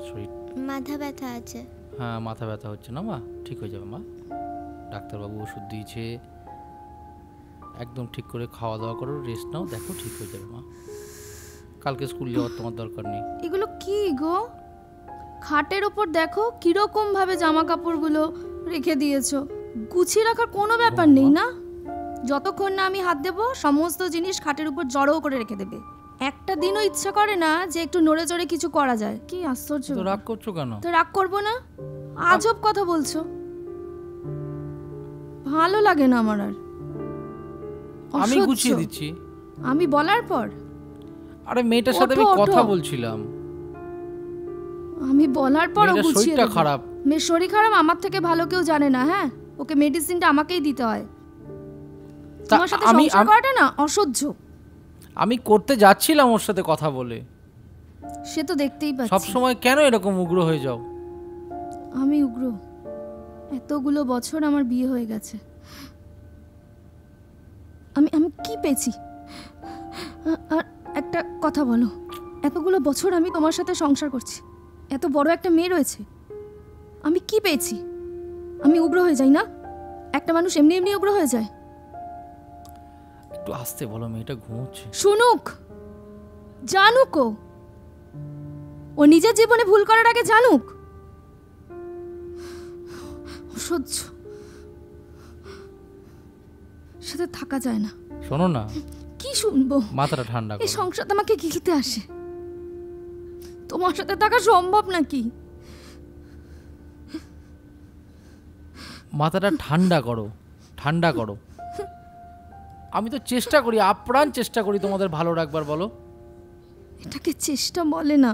শরীর মাথা ব্যথা আছে। হ্যাঁ মাথা ব্যথা হচ্ছে না মা, ঠিক হয়ে যাবে মা। ডাক্তারবাবু ওষুধ দিয়েছে, একদম ঠিক করে খাওয়া দাওয়া করো, রেস্ট নাও, দেখো ঠিক হয়ে যাবে মা। কালকে স্কুল যাওয়ার তোমার দরকার নেই। এগুলো কি গো? খাটের ওপর দেখো কিরকম ভাবে জামা কাপড়গুলো রেখে দিয়েছো। গুছিয়ে রাখার কোনো ব্যাপার নেই না? যতক্ষণ না আমি হাত দেবো সমস্ত জিনিস খাটের উপর জড়ো করে রেখে দেবে। একটা দিনও ইচ্ছা করে না যে একটু নড়ে চড়ে কিছু করা যায়। কি আশ্চর্য! তো রাগ করছো কেন? তো রাগ করবো না, আজব কথা বলছো। ভালো লাগে না আমার আর। আমি গুছিয়ে দিচ্ছি। আমি বলার পর? আরে মেয়েটার সাথে আমি কথা বলছিলাম। আমি বলার পর গুছিয়ে দেব? শরীরটা খারাপ। মেয়ের শরীর খারাপ আমার থেকে ভালো কেউ জানে না। হ্যাঁ, ওকে মেডিসিনটা আমাকেই দিতে হয়। তোমার সাথে সংসার করাটা না অসহ্য। আমি করতে যাচ্ছিলাম ওর সাথে কথা বলে। সে তো দেখতেই পাচ্ছি। সব সময় কেন এরকম উগ্র হয়ে যাও? আমি উগ্র? এতগুলো বছর আমার বিয়ে হয়ে গেছে, আমি কি পেয়েছি? আর একটা কথা বলো, এতগুলো বছর আমি তোমার সাথে সংসার করছি, এত বড় একটা মেয়ে রয়েছে, আমি কি পেয়েছি? আমি উগ্র হয়ে যাই না? একটা মানুষ এমনি এমনি উগ্র হয়ে যায়? একটু আস্তে বলো, মেয়েটা ঘুমোচ্ছে। শুনুক, জানুক, ও নিজের জীবনে ভুল করার আগে জানুক। অসহ্য, সাথে থাকা যায় না। শোনো না। কি শুনবো? মাথাটা ঠান্ডা করো। এই সংসার আমাকে গিলতে আসে। তোমার সাথে থাকা সম্ভব নাকি? মাথাটা ঠান্ডা করো, ঠান্ডা করো। আমি তো চেষ্টা করি, আপ্রাণ চেষ্টা করি তোমাদের ভালো রাখবার। বলো, এটাকে চেষ্টা বলে না।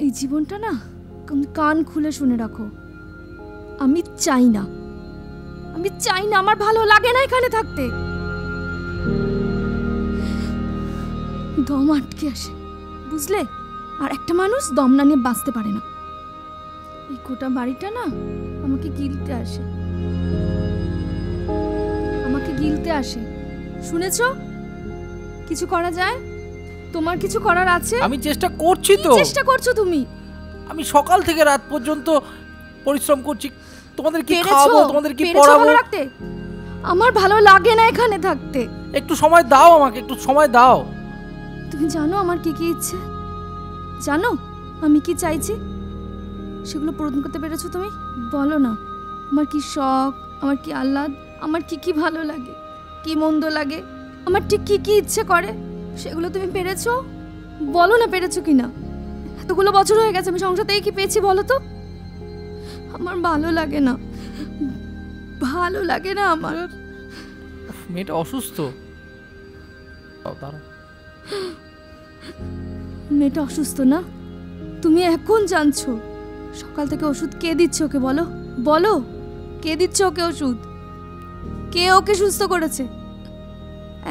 এই জীবনটা না, কান খুলে শুনে রাখো, আমি চাই না, আমি চাই না, আমার ভালো লাগে না এখানে থাকতে। দম আটকে আসে, বুঝলে? আর একটা মানুষ দম না নিয়ে বাঁচতে পারে না। এই গোটা বাড়িটা না আমাকে গিলতে আসে, আমাকে গিলতে আসে। শুনেছো? কিছু করা যায়? তোমার কিছু করার আছে? আমি চেষ্টা করছি তো। কি চেষ্টা করছো তুমি? আমি সকাল থেকে রাত পর্যন্ত পরিশ্রম করছি, তোমাদের কি খাওয়াবো, তোমাদের কি পড়াবো। আমার ভালো লাগে না এখানে থাকতে। একটু সময় দাও আমাকে, একটু সময় দাও। তুমি জানো আমার কি কি ইচ্ছে? জানো আমি কি চাইছি? সেগুলো পূরণ করতে পেরেছো তুমি? বলো না, আমার কি শখ, আমার কি আহ্লাদ, আমার কি কি ভালো লাগে, কি মন্দ লাগে, আমার ঠিক কি কি ইচ্ছে করে, সেগুলো তুমি পেরেছো? বলো না পেরেছো কিনা। এতগুলো বছর হয়ে গেছে, আমি সংসারতেই কি পেয়েছি বলো তো? আমার ভালো লাগে না, ভালো লাগে না আমার। মেয়েটা অসুস্থ। মেয়েটা অসুস্থ না? তুমি এখন জানছো? সকাল থেকে ওষুধ কে দিচ্ছে ওকে? বলো বলো, কে দিচ্ছে ওকে ওষুধ? কে ওকে সুস্থ করেছে?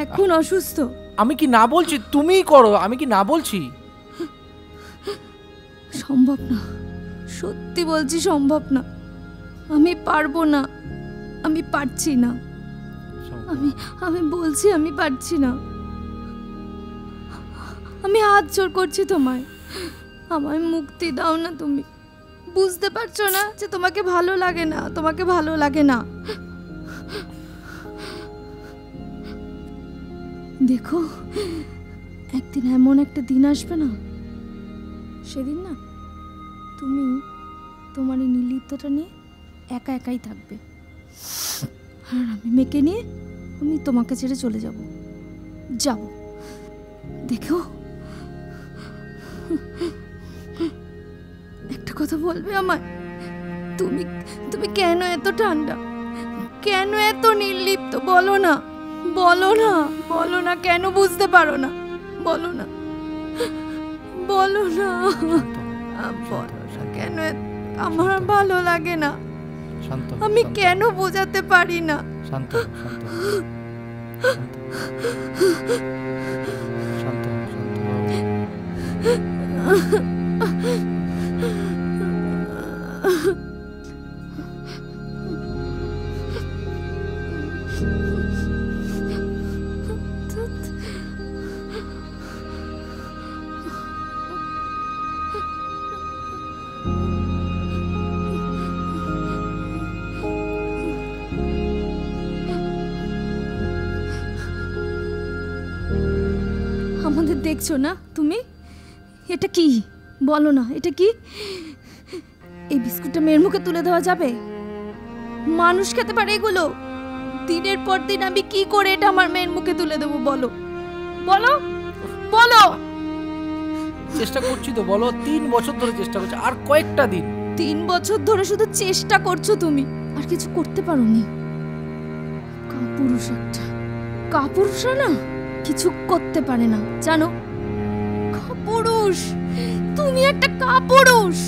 এখন অসুস্থ। আমি কি না বলছি? তুমিই করো। আমি কি না বলছি? সম্ভব না, সত্যি বলছি সম্ভব না। আমি পারবো না, আমি পারছি না, আমি বলছি আমি পারছি না। আমি হাত জোর করছি তোমায়, আমায় মুক্তি দাও না। তুমি বুঝতে পারছো না যে তোমাকে ভালো লাগে না, তোমাকে ভালো লাগে না। দেখো, একদিন এমন একটা দিন আসবে না, সেদিন না তুমি তোমার এই নির্লিপ্ততা নিয়ে একা একাই থাকবে, আর আমি মেয়েকে নিয়ে আমি তোমাকে ছেড়ে চলে যাব। যাও, দেখো। একটা কথা বলবে আমায়? তুমি তুমি কেন এত ঠান্ডা, কেন এত নির্লিপ্ত? বলো না, বলো না, বলো না, কেন বুঝতে পারো না? বলো না, বলো না, কেন আমার ভালো লাগে না? আমি কেন বোঝাতে পারি না? শান্ত শান্ত শান্ত দেখছো না তুমি? এটা কি বলো না, এটা কি? এই বিস্কুটটা মেয়ের মুখে তুলে দেওয়া যাবে? মানুষ খেতে পারে এগুলো? দিনের পর দিন আমি কি করে এটা আমার মেয়ের মুখে তুলে দেবো? বলো বলো বলো। চেষ্টা করছি তো, বলো। 3 বছর ধরে চেষ্টা করছি, আর কয়েকটা দিন। 3 বছর ধরে শুধু চেষ্টা করছো তুমি, আর কিছু করতে পারোনি। কাপুরুষ একটা, কাপুরুষরা না কিছু করতে পারে না, জানো? কাপুরুষ, তুমি একটা কাপুরুষ।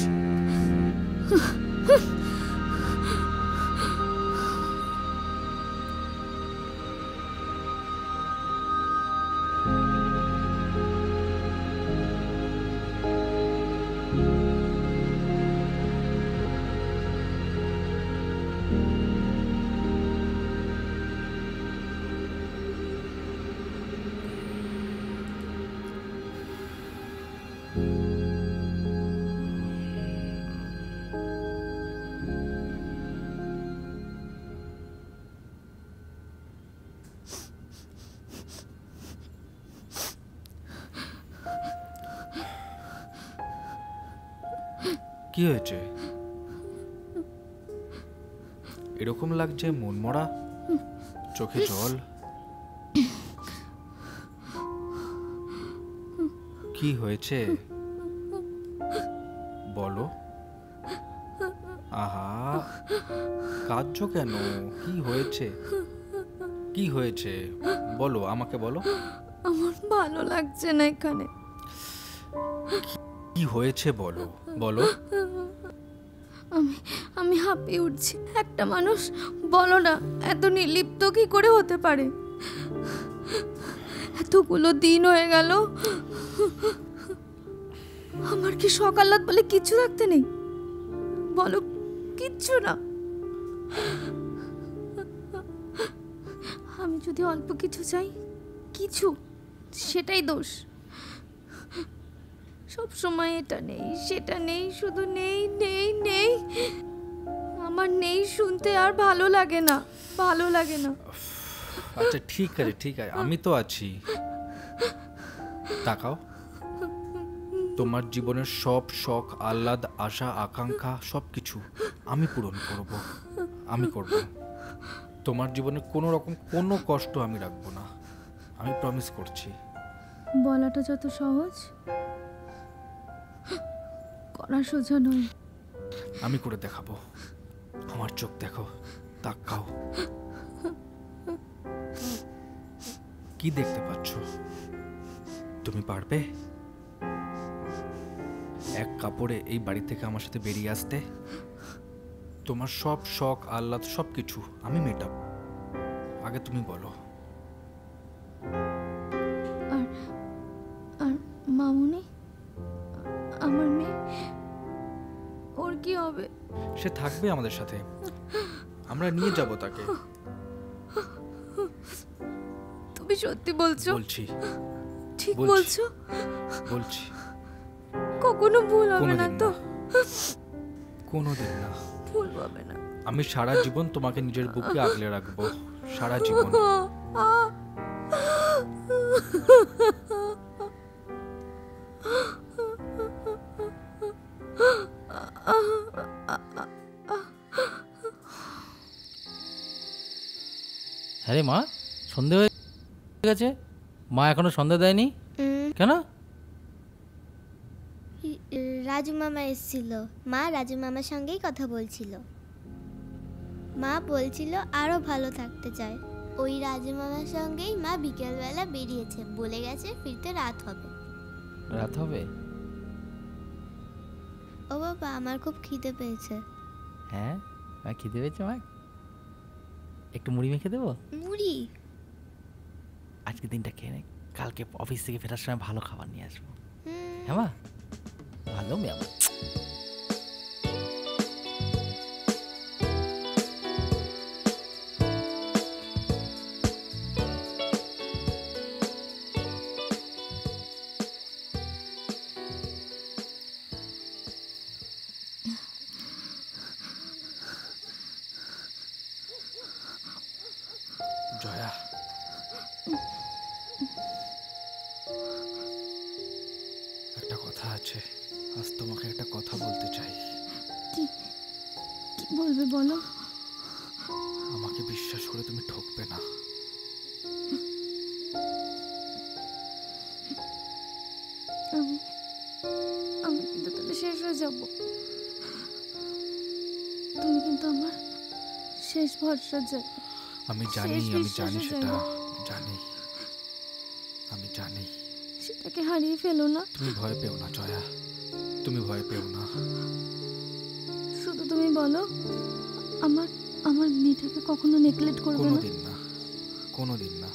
কি হয়েছে? এরকম লাগছে মনমরা, চোখে জল। কি হয়েছে বলো? আহা, কাঁদছো কেন? কি হয়েছে? কি হয়েছে বলো, আমাকে বলো। আমার ভালো লাগছে না এখানে। কি হয়েছে বলো, বলো। আমি আমি হাঁপিয়ে উঠছি। একটা মানুষ, বলো না, এত নির্লিপ্ত কি করে হতে পারে? এতগুলো দিন হয়ে গেল, আমার কি সকালাত বলে কিচ্ছু রাখতে নেই? বলো, কিচ্ছু না। আমি যদি অল্প কিছু চাই, কিছু, সেটাই দোষ। সব সময় এটা নেই সেটা নেই, শুধু নেই নেই নেই। আমার নেই শুনতে আর ভালো লাগে না, ভালো লাগে না। আচ্ছা ঠিক আছে, ঠিক আছে, আমি তো আছি। তাকাও, তোমার জীবনের সব শখ, আহ্লাদ, আশা, আকাঙ্ক্ষা সব কিছু আমি পূরণ করব, আমি করব। তোমার জীবনে কোনো রকম কোনো কষ্ট আমি রাখবো না, আমি প্রমিস করছি। বলাটা যত সহজ, করা সোজা নয়। আমি করে দেখাবো। আমার চোখ দেখো, তাকাও। কি দেখতে পাচ্ছ? তুমি পারবে এক কাপড়ে এই বাড়ি থেকে আমার সাথে বেরিয়ে আসতে? তোমার সব শখ, আহ্লাদ সব কিছু আমি মেটাবো। আগে তুমি বলো। আর আর মামুনি, আমার মেয়ে, ওর কি হবে? সে থাকবে আমাদের সাথে, আমরা নিয়ে যাব তাকে। তুমি সত্যি বলছো? বলছি, ঠিক বলছি। বলছো? বলছি। কখনো ভুল হবে না কোনোদিন তো? না, কোনোদিন না। ভুল হবে না। আমি সারা জীবন তোমাকে নিজের বুকে আগলে রাখবো, সারা জীবন। হ্যাঁ রে মা, সন্ধে হয়ে গেছে। মা এখনো সন্ধে দেয়নি কেন? রাজু মামা এসেছিল, মা রাজু মামার সঙ্গেই কথা বলছিল। মা বলছিল আরো ভালো থাকতে চায়। ওই রাজু মামার সঙ্গেই মা বিকেলবেলা বেরিয়েছে, বলে গেছে ফিরতে রাত হবে। রাত হবে? ও বাবা, আমার খুব খিদে পেয়েছে। হ্যাঁ, খিদে পেয়েছে মা। একটু মুড়ি মেখে দেবো? মুড়ি? আজকে দিনটা খেয়ে নে, কালকে অফিস থেকে ফেরার সময় ভালো খাবার নিয়ে আসবো। হুম। হ্যাঁ মা, ভালো মেয়ে আমার। জয়া, বলবে বলো? আমাকে বিশ্বাস করে তুমি ঠকবে না। আমি আমি কিন্তু তাহলে শেষ হয়ে যাব। তুমি কিন্তু আমার শেষ ভরসা যাবে। আমি জানি, শেষ আমি জানি, বিশ্বাসের সেটা জায়গা। জানি, আমি জানি। সেটাকে হারিয়ে ফেলো না। তুমি ভয় পেও না জয়া, তুমি ভয় পেও না। শুধু তুমি বলো, আমার আমার মেয়েটাকে কখনো নেগলেক্ট করবে না। কোনোদিন না, কোনোদিন না।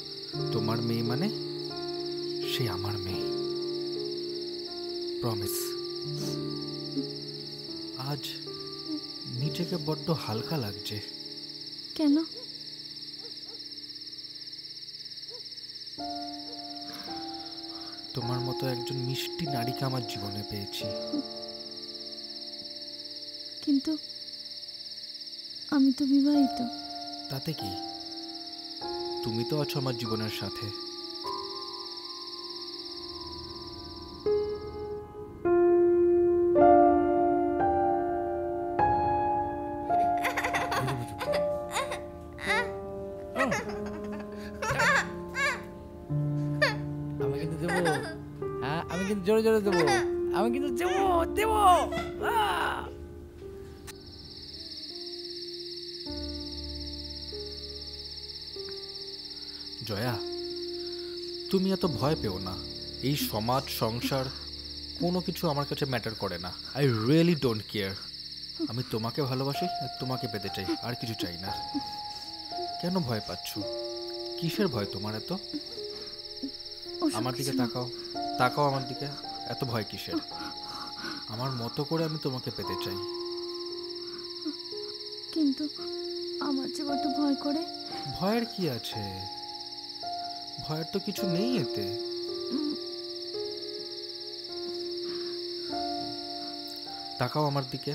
তোমার মেয়ে মানে সে আমার মেয়ে, প্রমিস। আজ নিজেকে বড্ড হালকা লাগছে। কেন? তোমার মতো একজন মিষ্টি নারীকে আমার জীবনে পেয়েছি। কিন্তু আমি তো বিবাহিত। তাতে কি, তুমি তো আছো আমার জীবনের সাথে। আমি কিন্তু দেবো, হ্যাঁ আমি কিন্তু জোরে জোরে দেবো, আমি কিন্তু দেবো দেবো। জয়া, তুমি এত ভয় পেও না। এই সমাজ সংসার কোনো কিছু আমার কাছে ম্যাটার করে না। I really don't care. আমি তোমাকে ভালোবাসি আর তোমাকে পেতে চাই, আর কিছু চাই না। কেন ভয় পাচ্ছ? কিসের ভয় তোমার এত? ওসব আমার দিকে কিছু না। তাকাও, তাকাও আমার দিকে। এত ভয় কিসের? আমার মতো করে আমি তোমাকে পেতে চাই। কিন্তু আমার যে বড্ড ভয় করে। ভয়ের কি আছে? ভয়ের তো কিছু নেই এতে। তাকাও আমার দিকে।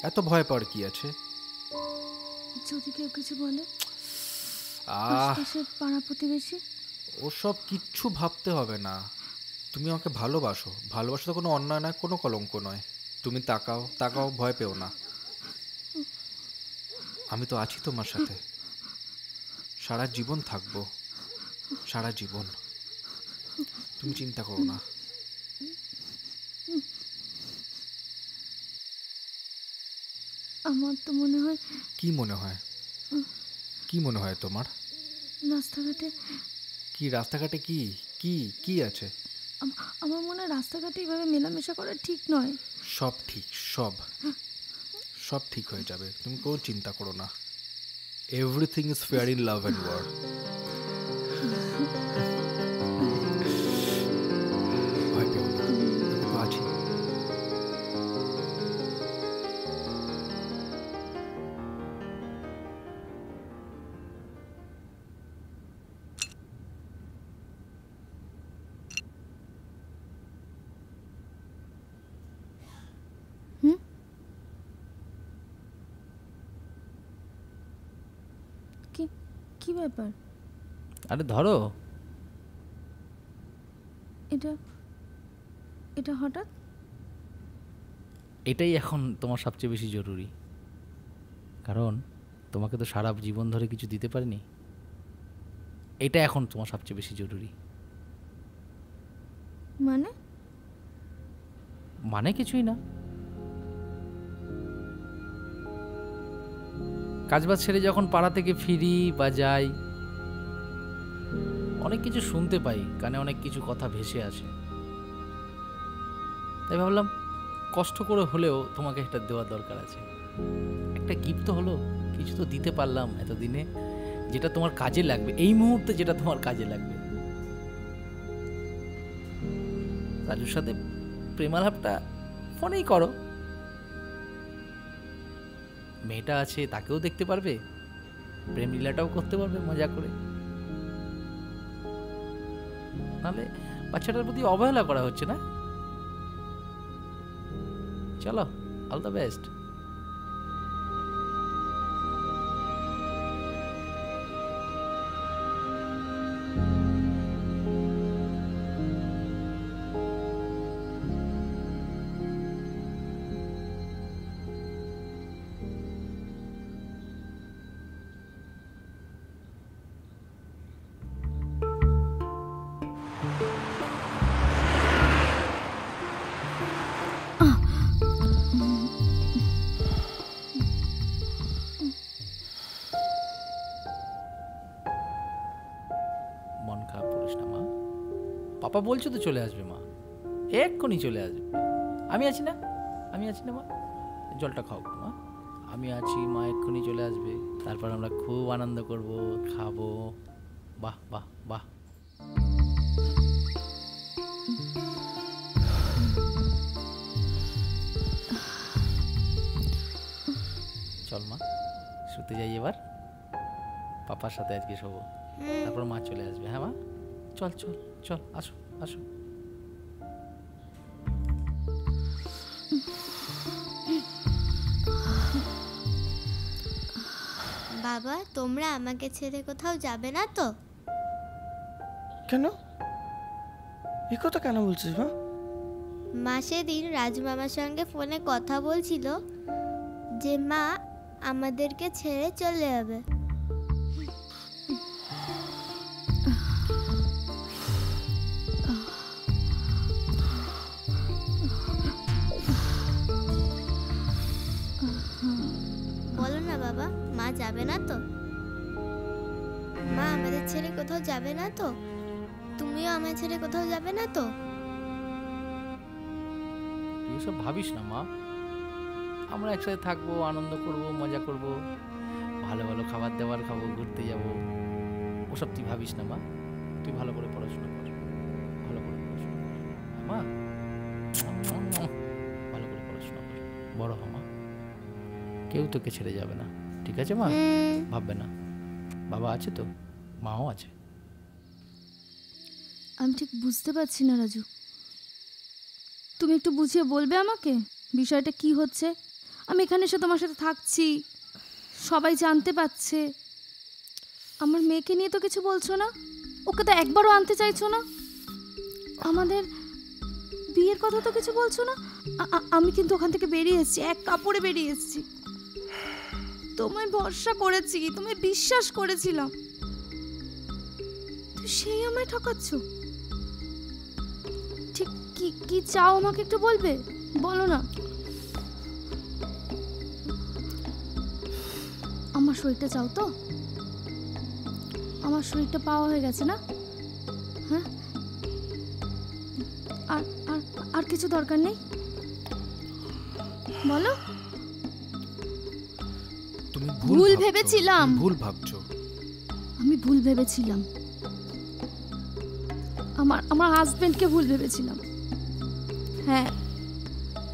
এত ভয় পাওয়ার কি আছে? যদি কেউ কিছু বলে, আহ, আশপাশের পাড়া প্রতিবেশী। ওসব কিচ্ছু ভাবতে হবে না। তুমি আমাকে ভালোবাসো, ভালোবাসা তো কোনো অন্যায় নয়, কোনো কলঙ্ক নয়। তুমি তাকাও, তাকাও, ভয় পেও না। আমি তো আছি তোমার সাথে, সারা জীবন থাকবো, সারা জীবন। তুমি চিন্তা করো না। আমার তো মনে হয় কি মনে হয়? কি মনে হয় তোমার? রাস্তাঘাটে কি রাস্তাঘাটে কি কি কি আছে? আমার মনে হয় রাস্তাঘাটে এইভাবে মেলামেশা করা ঠিক নয়। সব ঠিক, সব সব ঠিক হয়ে যাবে, তুমি কোনো চিন্তা করো না। Everything is fair in love and war. ভয় পেও না, আমি তো আছি। কি কি ব্যাপার? আরে ধরো, এটা এটা হঠাৎ? এটাই এখন তোমার সবচেয়ে বেশি জরুরি, কারণ তোমাকে তো সারা জীবন ধরে কিছু দিতে পারিনি। এটা এখন তোমার সবচেয়ে বেশি জরুরি। মানে? মানে কিছুই না, কাজবাজ ছেড়ে যখন পাড়া থেকে ফিরি বা যাই, অনেক কিছু শুনতে পাই, কানে অনেক কিছু কথা ভেসে আসে। তাই ভাবলাম কষ্ট করে হলেও তোমাকে একটা দেওয়ার দরকার আছে। একটা গিফট তো হলো, কিছু তো দিতে পারলাম এতদিনে, যেটা তোমার কাজে লাগবে, এই মুহূর্তে যেটা তোমার কাজে লাগবে। রাজুর সাথে প্রেমালাপটা ফোনেই করো, মেয়েটা আছে তাকেও দেখতে পারবে, প্রেম লীলাটাও করতে পারবে মজা করে। নাহলে বাচ্চাটার প্রতি অবহেলা করা হচ্ছে না। চলো, অল দ্য বেস্ট। পাপা বলছো তো চলে আসবে মা, এক্ষুনি চলে আসবে। আমি আছি না, আমি আছি না মা, জলটা খাও মা, আমি আছি মা, এক্ষুনি চলে আসবে। তারপর আমরা খুব আনন্দ করব, খাবো। বাহ বাহ বাহ। চল মা শুতে যাই এবার, পাপার সাথে আজকে শোবো, তারপর মা চলে আসবে। হ্যাঁ মা, চল চল চল, আসো আসো। বাবা, তোমরা আমাকে ছেড়ে কোথাও যাবে না তো? কেন, এই কথা কেন বলছিস মা? মা সেদিন রাজু মামার সঙ্গে ফোনে কথা বলছিল যে মা আমাদেরকে ছেড়ে চলে যাবে। বলো না বাবা, মা যাবে না তো? মা আমাদের ছেড়ে কোথাও যাবে না তো? তুমিও আমার ছেড়ে কোথাও যাবে না তো? তুই সব ভাবিস না মা, আমরা একসাথে থাকবো, আনন্দ করব, মজা করব, ভালো ভালো খাবার দাবার খাবো, ঘুরতে যাব, ওসব তুই ভাবিস না মা। তুই ভালো করে পড়াশোনা কর, ভালো করে পড়াশোনা কর মা, ভালো করে পড়াশোনা কর, বড় হ মা, কেউ তোকে ছেড়ে যাবে না, ঠিক আছে মা? ভাববে না, বাবা আছে তো, মাও আছে। আমি ঠিক বুঝতে পারছি না রাজু, তুমি একটু বুঝিয়ে বলবে আমাকে বিষয়টা কি হচ্ছে? আমি এখানে এসে তোমার সাথে থাকছি, সবাই জানতে পারছে, আমার মেয়েকে নিয়ে তো কিছু বলছো না, ওকে তো একবারও আনতে চাইছো না, আমাদের বিয়ের কথা তো কিছু বলছো না। আমি কিন্তু ওখান থেকে বেরিয়ে এসেছি, এক কাপড়ে বেরিয়ে এসেছি, তোমায় ভরসা করেছি, তোমায় বিশ্বাস করেছিলাম, সেই আমায় ঠকাচ্ছ। ঠিক কি কি চাও আমাকে একটু বলবে, বলো না। আমার শরীরটা চাও তো? আমার শরীরটা পাওয়া হয়ে গেছে না? হ্যাঁ, আর আর আর কিছু দরকার নেই, বলো। তুমি ভুল ভেবেছিলাম, ভুল ভাবছো। আমি ভুল ভেবেছিলাম, আমার হাজবেন্ডকে ভুল ভেবেছিলাম। হ্যাঁ,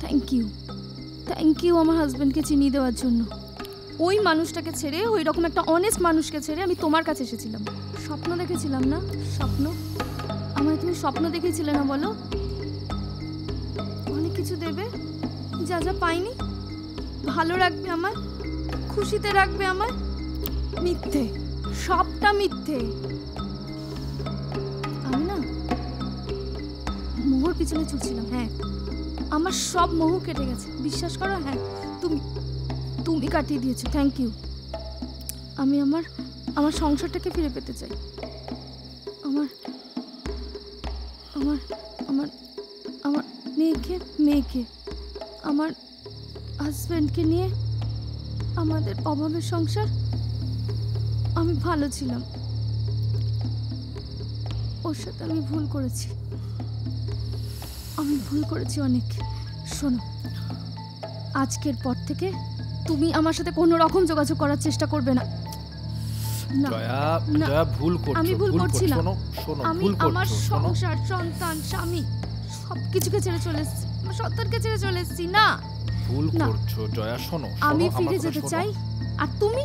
থ্যাংক ইউ আমার হাজবেন্ডকে চিনিয়ে দেওয়ার জন্য। ওই মানুষটাকে ছেড়ে, ওই রকম একটা অনেস্ট মানুষকে ছেড়ে আমি তোমার কাছে এসেছিলাম। স্বপ্ন দেখেছিলাম না, স্বপ্ন, আমায় তুমি স্বপ্ন দেখেছিলে না বলো? অনেক কিছু দেবে, যা যা পাইনি, ভালো রাখবে আমায়, খুশিতে রাখবে আমায়। মিথ্যে, সবটা মিথ্যে। আমি না মোহর পিছনে ছুটছিলাম। হ্যাঁ, আমার সব মোহ কেটে গেছে, বিশ্বাস করো। হ্যাঁ, তুমি কাটিয়ে দিয়েছো, থ্যাংক ইউ। আমি আমার সংসারটাকে ফিরে পেতে চাই। আমার আমার আমার আমার মেয়েকে আমার হাজব্যান্ডকে নিয়ে আমাদের অভাবের সংসার, আমি ভালো ছিলাম, ওর সাথে আমি ভুল করেছি, অনেক। শোনো, আজকের পর থেকে তুমি আমার সাথে কোনো রকম যোগাযোগ করার চেষ্টা করবে না। জয়া ভুল করছো। আমি ভুল করছি না। শোনো, আমি আমার সংসার, সন্তান, স্বামী সবকিছুকে ছেড়ে চলে এসেছি, আমার সন্তানকে ছেড়ে চলে এসেছি। না, ভুল করছো জয়া। শোনো, আমি ফিরে যেতে চাই, আর তুমি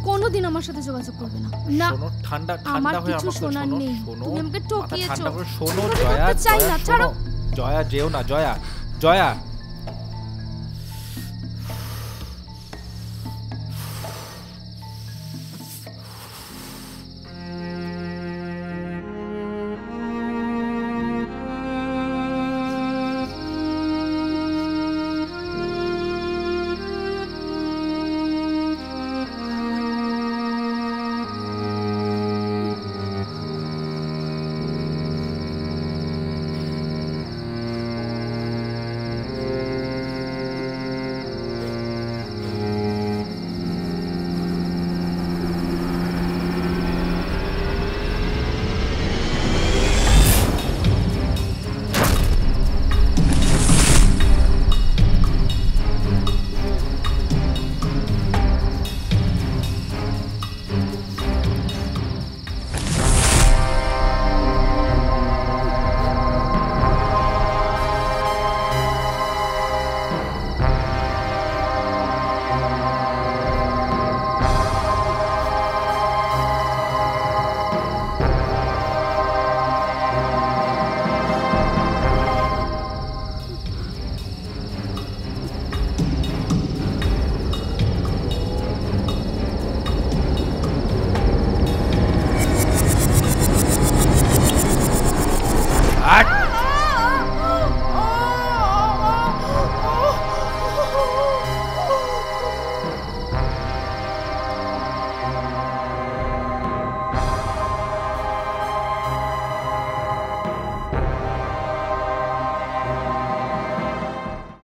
কোনোদিন আমার সাথে যোগাযোগ করবে না। না, শোনো, ঠান্ডা আমার হয়ে কিছু আমাকে শোনার শোনো, নেই। শোনো, তুমি আমাকে মাথা ঠকিয়েছো। ঠান্ডা করে শোনো আমি জয়া, করতে চাই না, ছাড়ো। জয়া যেও না, জয়া